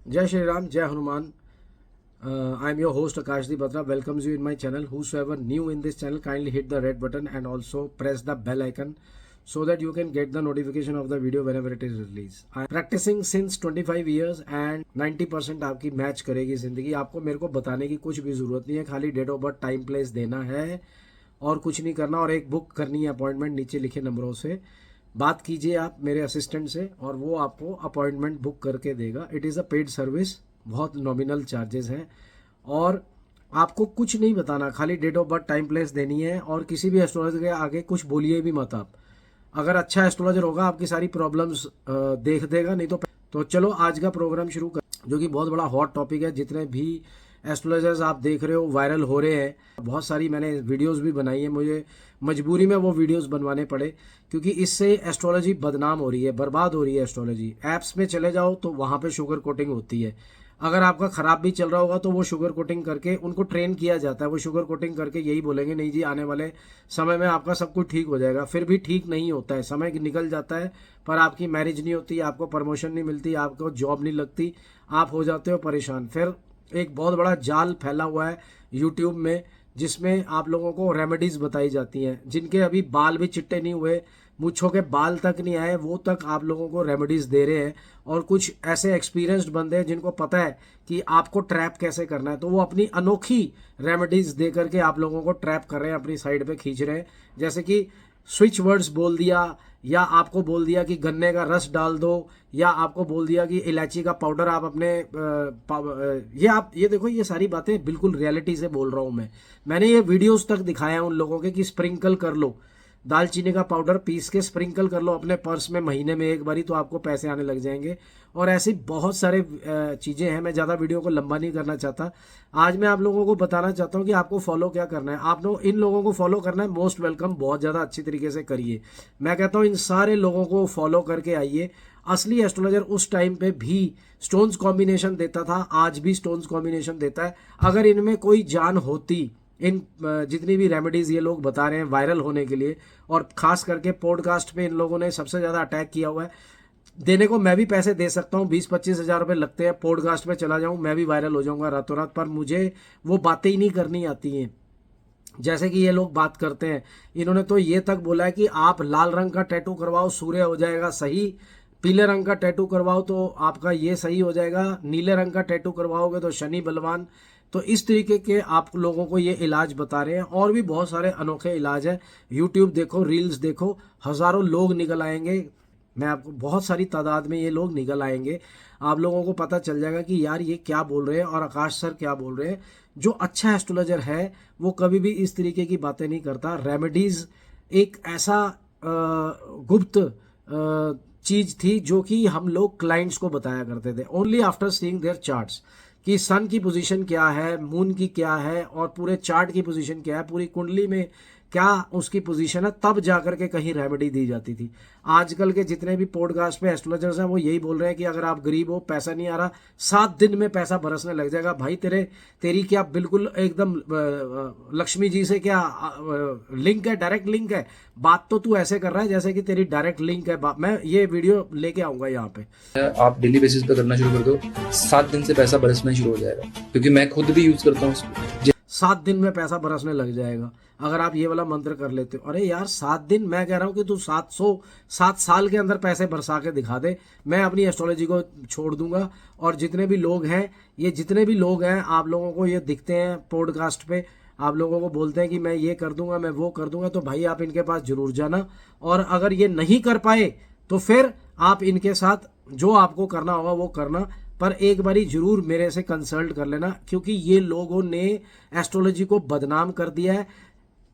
जय श्री राम, जय Hanuman. I am your host Akashdeep Batra. Welcomes you in my channel. Whosoever new in this channel, kindly hit the red button and also press the bell icon so that you can get the notification of the video whenever it is released. I am practicing since 25 years and 90% आपकी match करेगी ज़िंदगी. आपको मेरे को बताने की कुछ भी ज़रूरत नहीं है, खाली date of birth, time, place देना है और कुछ नहीं करना. और एक बुक करनी है अपॉइंटमेंट, नीचे लिखे नंबरों से बात कीजिए आप मेरे असिस्टेंट से और वो आपको अपॉइंटमेंट बुक करके देगा. It is a paid service, बहुत नॉमिनल चार्जेस हैं और आपको कुछ नहीं बताना, खाली date of birth, time, place देनी है. और किसी भी एस्ट्रोलॉजर के आगे कुछ बोलिए भी मत आप. अगर अच्छा एस्ट्रोलॉजर होगा आपकी सारी प्रॉब्लम्स देख देगा, नहीं तो चलो आज का प्रोग्राम शुरू कर, जो कि बहुत बड़ा हॉट टॉपिक है. जितने भी एस्ट्रोलॉजर्स आप देख रहे हो वायरल हो रहे हैं, बहुत सारी मैंने वीडियोस भी बनाई है, मुझे मजबूरी में वो वीडियोस बनवाने पड़े क्योंकि इससे एस्ट्रोलॉजी बदनाम हो रही है, बर्बाद हो रही है एस्ट्रोलॉजी. ऐप्स में चले जाओ तो वहाँ पे शुगर कोटिंग होती है. अगर आपका ख़राब भी चल रहा होगा तो वो शुगर कोटिंग करके, उनको ट्रेन किया जाता है, वो शुगर कोटिंग करके यही बोलेंगे नहीं जी आने वाले समय में आपका सब कुछ ठीक हो जाएगा. फिर भी ठीक नहीं होता है, समय निकल जाता है पर आपकी मैरिज नहीं होती, आपको प्रमोशन नहीं मिलती, आपको जॉब नहीं लगती, आप हो जाते हो परेशान. फिर एक बहुत बड़ा जाल फैला हुआ है यूट्यूब में जिसमें आप लोगों को रेमेडीज़ बताई जाती हैं. जिनके अभी बाल भी चिट्टे नहीं हुए, मूछों के बाल तक नहीं आए, वो तक आप लोगों को रेमेडीज़ दे रहे हैं. और कुछ ऐसे एक्सपीरियंस्ड बंदे हैं जिनको पता है कि आपको ट्रैप कैसे करना है, तो वो अपनी अनोखी रेमेडीज़ दे करके आप लोगों को ट्रैप कर रहे हैं, अपनी साइड पे खींच रहे हैं. जैसे कि स्विच वर्ड्स बोल दिया, या आपको बोल दिया कि गन्ने का रस डाल दो, या आपको बोल दिया कि इलायची का पाउडर आप अपने ये देखो, ये सारी बातें बिल्कुल रियलिटी से बोल रहा हूँ मैंने ये वीडियोस तक दिखाया उन लोगों के कि स्प्रिंकल कर लो, दालचीनी का पाउडर पीस के स्प्रिंकल कर लो अपने पर्स में महीने में एक बारी, तो आपको पैसे आने लग जाएंगे. और ऐसी बहुत सारे चीज़ें हैं. मैं ज़्यादा वीडियो को लंबा नहीं करना चाहता. आज मैं आप लोगों को बताना चाहता हूँ कि आपको फॉलो क्या करना है. आप लोग इन लोगों को फॉलो करना है, मोस्ट वेलकम, बहुत ज़्यादा अच्छी तरीके से करिए. मैं कहता हूँ इन सारे लोगों को फॉलो करके आइए. असली एस्ट्रोलॉजर उस टाइम पे भी स्टोन्स कॉम्बिनेशन देता था, आज भी स्टोन्स कॉम्बिनेशन देता है. अगर इनमें कोई जान होती, इन जितनी भी रेमेडीज़ ये लोग बता रहे हैं वायरल होने के लिए, और ख़ास करके पॉडकास्ट पे इन लोगों ने सबसे ज़्यादा अटैक किया हुआ है. देने को मैं भी पैसे दे सकता हूँ, 20-25 हज़ार रुपये लगते हैं, पॉडकास्ट पे चला जाऊँ मैं भी वायरल हो जाऊँगा रातों रात, पर मुझे वो बातें ही नहीं करनी आती हैं जैसे कि ये लोग बात करते हैं. इन्होंने तो ये तक बोला है कि आप लाल रंग का टैटू करवाओ सूर्य हो जाएगा सही, पीले रंग का टैटू करवाओ तो आपका ये सही हो जाएगा, नीले रंग का टैटू करवाओगे तो शनि बलवान. तो इस तरीके के आप लोगों को ये इलाज बता रहे हैं. और भी बहुत सारे अनोखे इलाज हैं. यूट्यूब देखो, रील्स देखो, हज़ारों लोग निकल आएंगे. मैं आपको बहुत सारी तादाद में ये लोग निकल आएंगे. आप लोगों को पता चल जाएगा कि यार ये क्या बोल रहे हैं और आकाश सर क्या बोल रहे हैं. जो अच्छा एस्ट्रोलॉजर है वो कभी भी इस तरीके की बातें नहीं करता. रेमेडीज़ एक ऐसा गुप्त चीज़ थी जो कि हम लोग क्लाइंट्स को बताया करते थे only after seeing their charts, कि सन की पोजीशन क्या है, मून की क्या है, और पूरे चार्ट की पोजीशन क्या है, पूरी कुंडली में क्या उसकी पोजीशन है, तब जाकर के कहीं रेमेडी दी जाती थी. आजकल के जितने भी पॉडकास्ट पे एस्ट्रोलॉजर्स हैं वो यही बोल रहे हैं कि अगर आप गरीब हो, पैसा नहीं आ रहा, 7 दिन में पैसा बरसने लग जाएगा. भाई तेरी क्या बिल्कुल एकदम लक्ष्मी जी से क्या लिंक है, डायरेक्ट लिंक है. बात तो तू ऐसे कर रहा है जैसे कि तेरी डायरेक्ट लिंक है. मैं ये वीडियो लेके आऊंगा यहाँ पे. आप डेली बेसिस पे करना शुरू कर दो, 7 दिन से पैसा बरसना शुरू हो जाएगा. क्योंकि मैं खुद भी यूज करता हूँ इसको. 7 दिन में पैसा बरसने लग जाएगा अगर आप ये वाला मंत्र कर लेते हो. अरे यार 7 दिन, मैं कह रहा हूँ कि तू 7 साल के अंदर पैसे बरसा के दिखा दे, मैं अपनी एस्ट्रोलॉजी को छोड़ दूंगा. और जितने भी लोग हैं, ये जितने भी लोग हैं, आप लोगों को ये दिखते हैं पॉडकास्ट पे, आप लोगों को बोलते हैं कि मैं ये कर दूंगा, मैं वो कर दूंगा, तो भाई आप इनके पास जरूर जाना. और अगर ये नहीं कर पाए तो फिर आप इनके साथ जो आपको करना होगा वो करना, पर एक बारी जरूर मेरे से कंसल्ट कर लेना, क्योंकि ये लोगों ने एस्ट्रोलॉजी को बदनाम कर दिया है.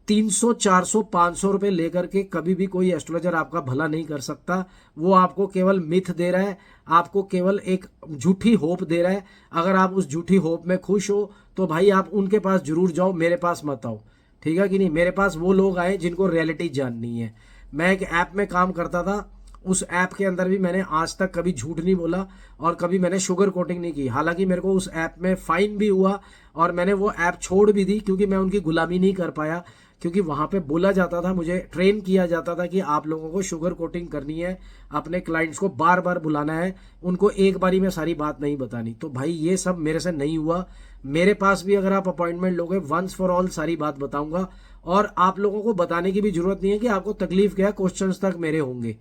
300, 400, 500 रुपये लेकर के कभी भी कोई एस्ट्रोलॉजर आपका भला नहीं कर सकता. वो आपको केवल मिथ दे रहा है, आपको केवल एक झूठी होप दे रहा है. अगर आप उस झूठी होप में खुश हो तो भाई आप उनके पास जरूर जाओ, मेरे पास मत आओ. ठीक है कि नहीं. मेरे पास वो लोग आए जिनको रियलिटी जाननी है. मैं एक ऐप में काम करता था, उस ऐप के अंदर भी मैंने आज तक कभी झूठ नहीं बोला और कभी मैंने शुगर कोटिंग नहीं की. हालांकि मेरे को उस ऐप में फाइन भी हुआ और मैंने वो ऐप छोड़ भी दी क्योंकि मैं उनकी गुलामी नहीं कर पाया. क्योंकि वहाँ पे बोला जाता था, मुझे ट्रेन किया जाता था कि आप लोगों को शुगर कोटिंग करनी है, अपने क्लाइंट्स को बार बार बुलाना है, उनको एक बारी में सारी बात नहीं बतानी। तो भाई ये सब मेरे से नहीं हुआ। मेरे पास भी अगर आप अपॉइंटमेंट लोगे, वंस फॉर ऑल सारी बात बताऊंगा, और आप लोगों को बताने की भी जरूरत नहीं है कि आपको तकलीफ क्या है, क्वेश्चंस तक मेरे होंगे।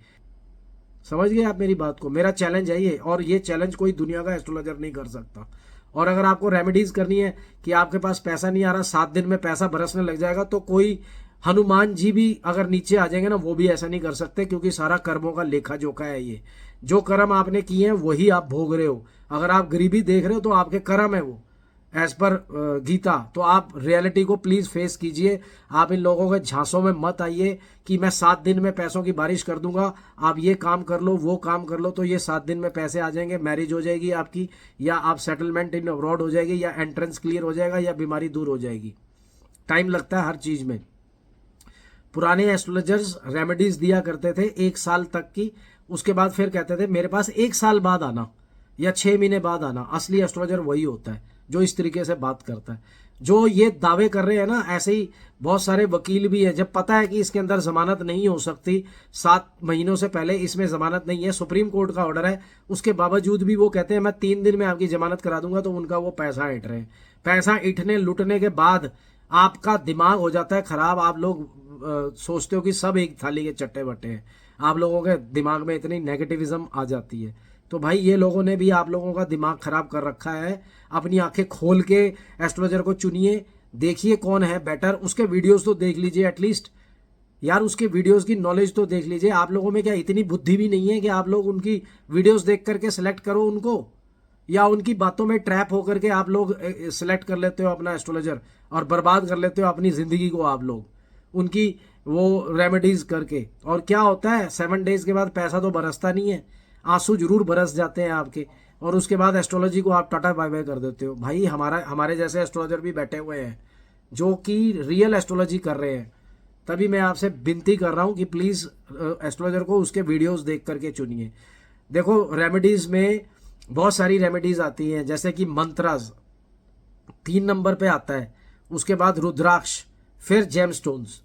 समझ गए आप मेरी बात को? मेरा चैलेंज है ये, और ये चैलेंज कोई दुनिया का एस्ट्रोलॉजर नहीं कर सकता। और अगर आपको रेमेडीज करनी है कि आपके पास पैसा नहीं आ रहा, 7 दिन में पैसा बरसने लग जाएगा, तो कोई हनुमान जी भी अगर नीचे आ जाएंगे ना, वो भी ऐसा नहीं कर सकते, क्योंकि सारा कर्मों का लेखा जोखा है ये। जो कर्म आपने किए हैं वही आप भोग रहे हो। अगर आप गरीबी देख रहे हो तो आपके कर्म है वो, एज पर गीता। तो आप रियलिटी को प्लीज फेस कीजिए। आप इन लोगों के झांसों में मत आइए कि मैं 7 दिन में पैसों की बारिश कर दूंगा, आप ये काम कर लो, वो काम कर लो, तो ये 7 दिन में पैसे आ जाएंगे, मैरिज हो जाएगी आपकी, या आप सेटलमेंट इन अब्रॉड हो जाएगी, या एंट्रेंस क्लियर हो जाएगा, या बीमारी दूर हो जाएगी। टाइम लगता है हर चीज में। पुराने एस्ट्रोलॉजर्स रेमेडीज दिया करते थे 1 साल तक की, उसके बाद फिर कहते थे मेरे पास 1 साल बाद आना या 6 महीने बाद आना। असली एस्ट्रोलॉजर वही होता है जो इस तरीके से बात करता है। जो ये दावे कर रहे हैं ना, ऐसे ही बहुत सारे वकील भी हैं, जब पता है कि इसके अंदर जमानत नहीं हो सकती, 7 महीनों से पहले इसमें जमानत नहीं है, सुप्रीम कोर्ट का ऑर्डर है, उसके बावजूद भी वो कहते हैं मैं 3 दिन में आपकी जमानत करा दूंगा, तो उनका वो पैसा ऐंठ रहे हैं। पैसा ऐंठने लुटने के बाद आपका दिमाग हो जाता है खराब। आप लोग सोचते हो कि सब एक थाली के चट्टे बट्टे हैं, आप लोगों के दिमाग में इतनी नेगेटिविज्म आ जाती है। तो भाई ये लोगों ने भी आप लोगों का दिमाग खराब कर रखा है। अपनी आंखें खोल के एस्ट्रोलॉजर को चुनिए, देखिए कौन है बेटर, उसके वीडियोस तो देख लीजिए एटलीस्ट यार, उसके वीडियोस की नॉलेज तो देख लीजिए। आप लोगों में क्या इतनी बुद्धि भी नहीं है कि आप लोग उनकी वीडियोस देख करके सेलेक्ट करो उनको, या उनकी बातों में ट्रैप होकर के आप लोग सिलेक्ट कर लेते हो अपना एस्ट्रोलॉजर और बर्बाद कर लेते हो अपनी जिंदगी को आप लोग उनकी वो रेमेडीज करके। और क्या होता है, 7 डेज के बाद पैसा तो बरसता नहीं है, आंसू जरूर बरस जाते हैं आपके, और उसके बाद एस्ट्रोलॉजी को आप टाटा बाय बाय कर देते हो। भाई हमारे जैसे एस्ट्रोलॉजर भी बैठे हुए हैं जो कि रियल एस्ट्रोलॉजी कर रहे हैं। तभी मैं आपसे विनती कर रहा हूं कि प्लीज एस्ट्रोलॉजर को उसके वीडियोस देख करके चुनिए। देखो रेमेडीज में बहुत सारी रेमेडीज आती हैं, जैसे कि मंत्रास 3 नंबर पे आता है, उसके बाद रुद्राक्ष, फिर जेमस्टोन्स।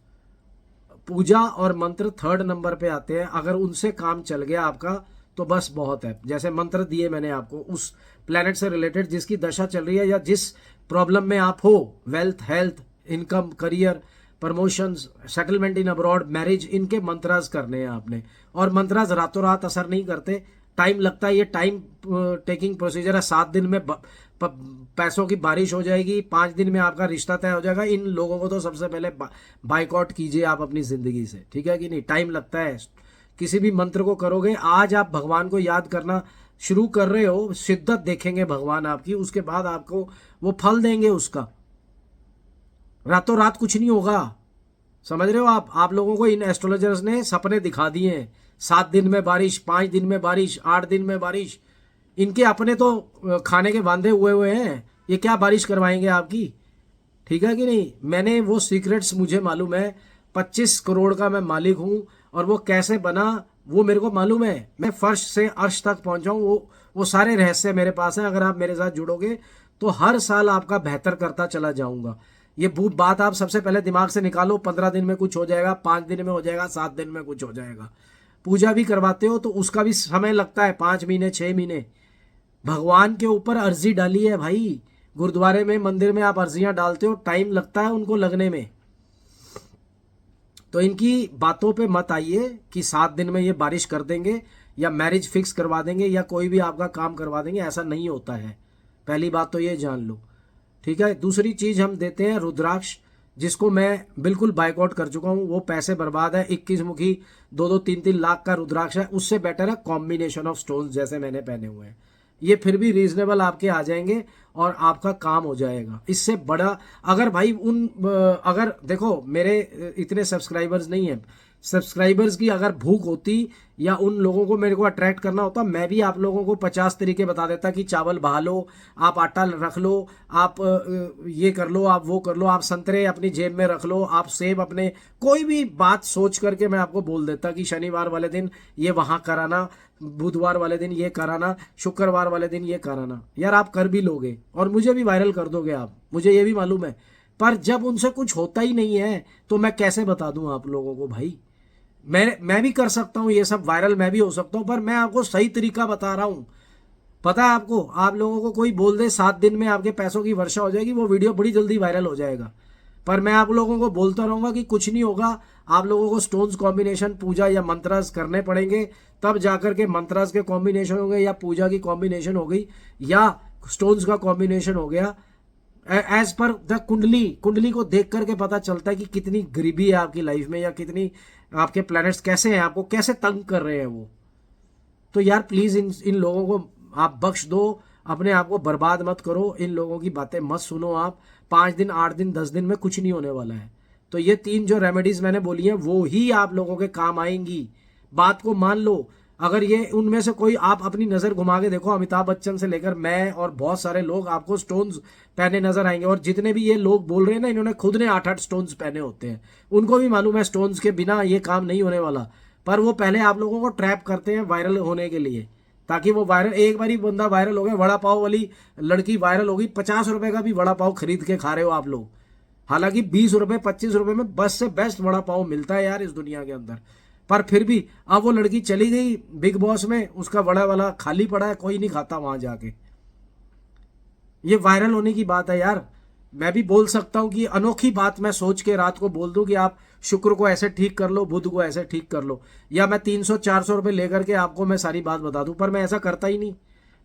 पूजा और मंत्र 3rd नंबर पे आते हैं। अगर उनसे काम चल गया आपका तो बस बहुत है। जैसे मंत्र दिए मैंने आपको, उस प्लेनेट से रिलेटेड जिसकी दशा चल रही है या जिस प्रॉब्लम में आप हो, wealth, health, income, career, promotions, settlement in abroad, marriage, इनके मंत्रास करने हैं आपने। और मंत्रास रातों रात असर नहीं करते, टाइम लगता है। ये टाइम टेकिंग प्रोसीजर है। 7 दिन में पैसों की बारिश हो जाएगी, 5 दिन में आपका रिश्ता तय हो जाएगा। इन लोगों को तो सबसे पहले बाइकआउट कीजिए आप अपनी जिंदगी से, ठीक है कि नहीं? टाइम लगता है। किसी भी मंत्र को करोगे, आज आप भगवान को याद करना शुरू कर रहे हो, शिद्दत देखेंगे भगवान आपकी, उसके बाद आपको वो फल देंगे उसका। रातों रात कुछ नहीं होगा, समझ रहे हो आप लोगों को इन एस्ट्रोलॉजर्स ने सपने दिखा दिए हैं। 7 दिन में बारिश, 5 दिन में बारिश, 8 दिन में बारिश। इनके अपने तो खाने के वांदे हुए हैं, ये क्या बारिश करवाएंगे आपकी, ठीक है कि नहीं? मैंने वो सीक्रेट्स मुझे मालूम है, 25 करोड़ का मैं मालिक हूं, और वो कैसे बना वो मेरे को मालूम है। मैं फर्श से अर्श तक पहुंचा हूं, वो सारे रहस्य मेरे पास हैं। अगर आप मेरे साथ जुड़ोगे तो हर साल आपका बेहतर करता चला जाऊंगा। ये बात आप सबसे पहले दिमाग से निकालो। 15 दिन में कुछ हो जाएगा, 5 दिन में हो जाएगा, 7 दिन में कुछ हो जाएगा। पूजा भी करवाते हो तो उसका भी समय लगता है, 5 महीने, 6 महीने। भगवान के ऊपर अर्जी डाली है भाई, गुरुद्वारे में, मंदिर में आप अर्जियां डालते हो, टाइम लगता है उनको लगने में। तो इनकी बातों पे मत आइए कि 7 दिन में ये बारिश कर देंगे या मैरिज फिक्स करवा देंगे या कोई भी आपका काम करवा देंगे, ऐसा नहीं होता है। पहली बात तो ये जान लो, ठीक है? दूसरी चीज हम देते हैं रुद्राक्ष, जिसको मैं बिल्कुल बाइकआउट कर चुका हूं। वो पैसे बर्बाद है। 21 मुखी 2-2, 3-3 लाख का रुद्राक्ष है, उससे बेटर है कॉम्बिनेशन ऑफ स्टोन्स जैसे मैंने पहने हुए हैं। ये फिर भी रीजनेबल आपके आ जाएंगे और आपका काम हो जाएगा। इससे बड़ा अगर भाई अगर देखो मेरे इतने सब्सक्राइबर्स नहीं है, सब्सक्राइबर्स की अगर भूख होती या उन लोगों को मेरे को अट्रैक्ट करना होता, मैं भी आप लोगों को 50 तरीके बता देता कि चावल बहा लो, आप आटा रख लो, आप ये कर लो, आप वो कर लो, आप संतरे अपनी जेब में रख लो, आप सेब अपने, कोई भी बात सोच करके मैं आपको बोल देता कि शनिवार वाले दिन ये वहां कराना, बुधवार वाले दिन ये कराना, शुक्रवार वाले दिन ये कराना। यार आप कर भी लोगे और मुझे भी वायरल कर दोगे आप, मुझे ये भी मालूम है। पर जब उनसे कुछ होता ही नहीं है तो मैं कैसे बता दूं आप लोगों को भाई। मैं भी कर सकता हूं ये सब, वायरल मैं भी हो सकता हूं, पर मैं आपको सही तरीका बता रहा हूं। पता है आपको, आप लोगों को कोई बोल दे 7 दिन में आपके पैसों की वर्षा हो जाएगी, वो वीडियो बड़ी जल्दी वायरल हो जाएगा। पर मैं आप लोगों को बोलता रहूंगा कि कुछ नहीं होगा। आप लोगों को स्टोन्स कॉम्बिनेशन, पूजा या मंत्रास करने पड़ेंगे, तब जाकर के मंत्रास के कॉम्बिनेशन हो गए, या पूजा की कॉम्बिनेशन हो गई, या स्टोन्स का कॉम्बिनेशन हो गया। एज पर द कुंडली, कुंडली को देख करके पता चलता है कि कितनी गरीबी है आपकी लाइफ में, या कितनी आपके प्लैनेट्स कैसे हैं, आपको कैसे तंग कर रहे हैं वो। तो यार प्लीज इन लोगों को आप बख्श दो, अपने आप को बर्बाद मत करो, इन लोगों की बातें मत सुनो आप। 5 दिन, 8 दिन, 10 दिन में कुछ नहीं होने वाला है। तो ये 3 जो रेमेडीज मैंने बोली हैं वो ही आप लोगों के काम आएंगी, बात को मान लो। अगर ये उनमें से कोई, आप अपनी नजर घुमा के देखो, अमिताभ बच्चन से लेकर मैं और बहुत सारे लोग आपको स्टोन्स पहने नजर आएंगे। और जितने भी ये लोग बोल रहे हैं ना, इन्होंने खुद ने 8-8 स्टोन्स पहने होते हैं, उनको भी मालूम है स्टोन्स के बिना ये काम नहीं होने वाला। पर वो पहले आप लोगों को ट्रैप करते हैं वायरल होने के लिए, ताकि वो वायरल, एक बार ही बंदा वायरल हो गया, वड़ा पाव वाली लड़की वायरल हो गई, 50 रुपए का भी वड़ा पाव खरीद के खा रहे हो आप लोग। हालांकि 20 रुपए 25 रुपए में बस से बेस्ट वड़ा पाव मिलता है यार इस दुनिया के अंदर। पर फिर भी अब वो लड़की चली गई बिग बॉस में, उसका वड़ा वाला खाली पड़ा है, कोई नहीं खाता वहां जाके। ये वायरल होने की बात है यार। मैं भी बोल सकता हूं कि अनोखी बात मैं सोच के रात को बोल दूं कि आप शुक्र को ऐसे ठीक कर लो, बुध को ऐसे ठीक कर लो, या मैं 300-400 रुपए लेकर के आपको मैं सारी बात बता दूं। पर मैं ऐसा करता ही नहीं,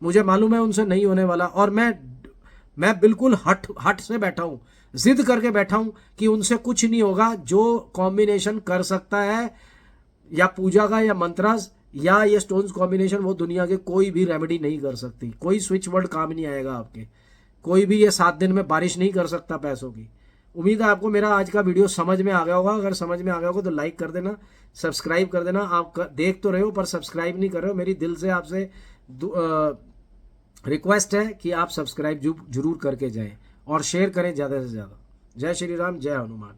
मुझे मालूम है उनसे नहीं होने वाला। और मैं बिल्कुल हट से बैठा हूं, जिद करके बैठा हूं कि उनसे कुछ नहीं होगा। जो कॉम्बिनेशन कर सकता है, या पूजा का, या मंत्रास, या ये स्टोन्स कॉम्बिनेशन, वो दुनिया के कोई भी रेमेडी नहीं कर सकती। कोई स्विच वर्ड काम नहीं आएगा आपके, कोई भी ये 7 दिन में बारिश नहीं कर सकता पैसों की। उम्मीद है आपको मेरा आज का वीडियो समझ में आ गया होगा। अगर समझ में आ गया होगा तो लाइक कर देना, सब्सक्राइब कर देना। आप देख तो रहे हो पर सब्सक्राइब नहीं कर रहे हो। मेरी दिल से आपसे रिक्वेस्ट है कि आप सब्सक्राइब जरूर करके जाएं और शेयर करें ज़्यादा से ज़्यादा। जय श्री राम, जय हनुमान।